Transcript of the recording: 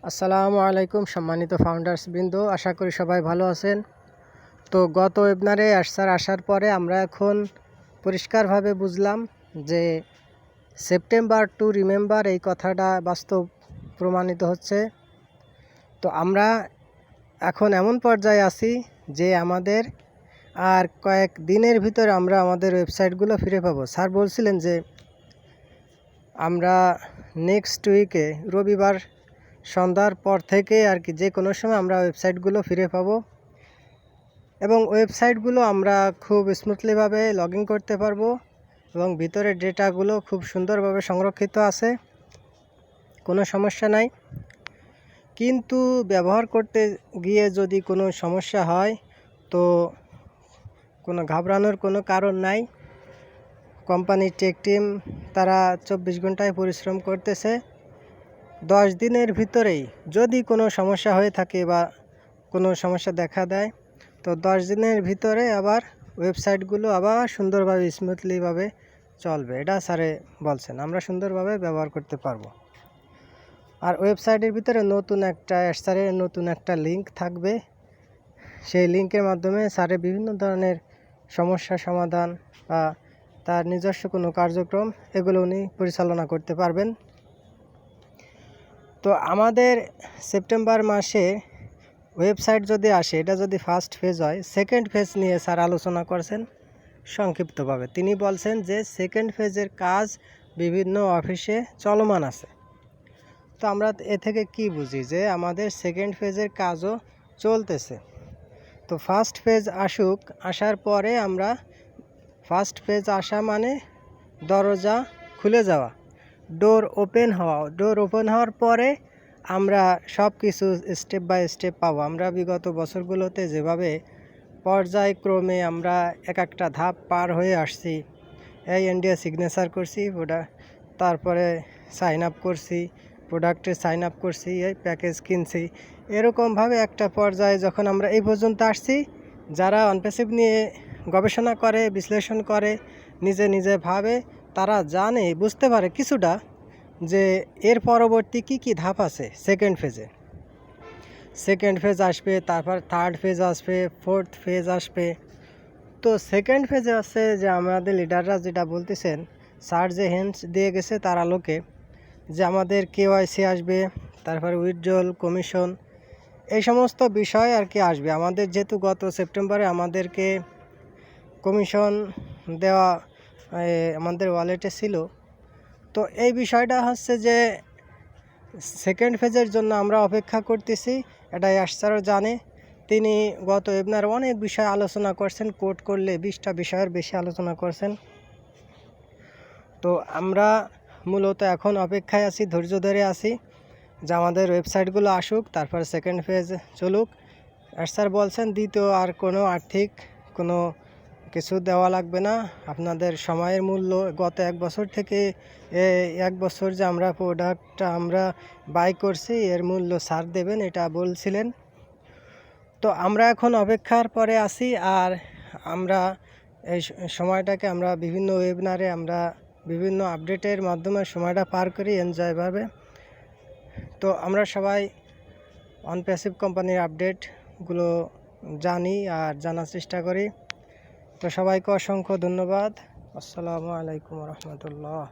আসসালামু আলাইকুম সম্মানিত ফাউন্ডার্স বৃন্দ, আশা করি সবাই ভালো আছেন। তো গত ওয়েবিনারে আসার পরে আমরা এখন পরিষ্কারভাবে বুঝলাম যে সেপ্টেম্বর টু রিমেম্বার এই কথাটা বাস্তব প্রমাণিত হচ্ছে। তো আমরা এখন এমন পর্যায়ে আছি যে আমাদের আর কয়েক দিনের ভিতরে আমরা আমাদের ওয়েবসাইটগুলো ফিরে পাবো। স্যার বলছিলেন যে আমরা নেক্সট উইকে রবিবার সন্ধ্যার পর থেকে আর কি যে কোনো সময় আমরা ওয়েবসাইটগুলো ফিরে পাবো এবং ওয়েবসাইটগুলো আমরা খুব স্মুথলিভাবে লগ ইন করতে পারবো এবং ভিতরের ডেটাগুলো খুব সুন্দরভাবে সংরক্ষিত আছে, কোনো সমস্যা নাই। কিন্তু ব্যবহার করতে গিয়ে যদি কোনো সমস্যা হয় তো কোনো ঘাবড়ানোর কোনো কারণ নাই। কোম্পানির টেক টিম তারা 24 ঘন্টায় পরিশ্রম করতেছে। 10 দিনের ভিতরেই যদি কোনো সমস্যা হয়ে থাকে বা কোনো সমস্যা দেখা দেয় তো 10 দিনের ভিতরে আবার ওয়েবসাইটগুলো আবার সুন্দরভাবে স্মুথলিভাবে চলবে। এটা স্যারে বলছেন, আমরা সুন্দরভাবে ব্যবহার করতে পারবো। আর ওয়েবসাইটের ভিতরে স্যারের নতুন একটা লিঙ্ক থাকবে। সেই লিঙ্কের মাধ্যমে স্যারের বিভিন্ন ধরনের সমস্যা সমাধান বা তার নিজস্ব কোনো কার্যক্রম এগুলো উনি পরিচালনা করতে পারবেন। তো আমাদের সেপ্টেম্বর মাসে ওয়েবসাইট যদি আসে, এটা যদি ফার্স্ট ফেজ হয়, সেকেন্ড ফেজ নিয়ে স্যার আলোচনা করছেন সংক্ষিপ্তভাবে। তিনি বলছেন যে সেকেন্ড ফেজের কাজ বিভিন্ন অফিসে চলমান আছে। তো আমরা এ থেকে কি বুঝি যে আমাদের সেকেন্ড ফেজের কাজও চলতেছে। তো ফার্স্ট ফেজ আসার পরে আমরা ফার্স্ট ফেজ আসা মানে দরজা খুলে যাওয়া, ডোর ওপেন হওয়ার পরে আমরা সব কিছু স্টেপ বাই স্টেপ পাবো। আমরা বিগত বছরগুলোতে যেভাবে পর্যায়ক্রমে আমরা এক একটা ধাপ পার হয়ে আসছি, এই এনডিএ সিগনেচার করছি, তারপরে সাইন আপ করছি, প্রোডাক্টে সাইন আপ করছি, এই প্যাকেজ কিনছি, এরকমভাবে একটা পর্যায়ে যখন আমরা এই পর্যন্ত আসছি, যারা অনপ্যাসিভ নিয়ে গবেষণা করে, বিশ্লেষণ করে, নিজে ভাবে, তারা জানে, বুঝতে পারে কিছুটা যে এর পরবর্তী কি ধাপ আছে। সেকেন্ড ফেজ আসবে, তারপর থার্ড ফেজ আসবে, ফোর্থ ফেজ আসবে। তো সেকেন্ড ফেজে আছে যে আমাদের লিডাররা যেটা বলতেছেন, স্যার যে হিন্টস দিয়ে গেছে তার আলোকে, যে আমাদের কেওয়াইসি আসবে, তারপর উইথড্রল কমিশন, এই সমস্ত বিষয় আর কি আসবে। আমাদের যেহেতু গত সেপ্টেম্বরে আমাদেরকে কমিশন দেওয়া আমাদের ওয়ালেটে ছিল, তো এই বিষয়টা হচ্ছে যে সেকেন্ড ফেজের জন্য আমরা অপেক্ষা করতেছি। এটা স্যারও জানে, তিনি গত ওয়েবিনারে অনেক বিষয় আলোচনা করছেন, কোট করলে 20টা বিষয়ের বেশি আলোচনা করছেন। তো আমরা মূলত এখন অপেক্ষায় আছি, ধৈর্য ধরে আছি যে আমাদের ওয়েবসাইটগুলো আসুক, তারপর সেকেন্ড ফেজ চলুক। স্যার বলছেন দ্বিতীয় আর কোনো আর্থিক কোনো কিছু দেওয়া লাগবে না, আপনাদের সময়ের মূল্য গত 1 বছর থেকে 1 বছর যে আমরা প্রোডাক্টটা আমরা বাই করছি এর মূল্য স্যার দেবেন, এটা বলছিলেন। তো আমরা এখন অপেক্ষার পরে আছি। আর আমরা এই সময়টাকে আমরা বিভিন্ন ওয়েবিনারে আমরা বিভিন্ন আপডেটের মাধ্যমে সময়টা পার করি এনজয়ভাবে। তো আমরা সবাই অনপ্যাসিভ কোম্পানির আপডেটগুলো জানি আর জানার চেষ্টা করি। তো সবাইকে অসংখ্য ধন্যবাদ। আসসালামু আলাইকুম রহমতুল্লাহ।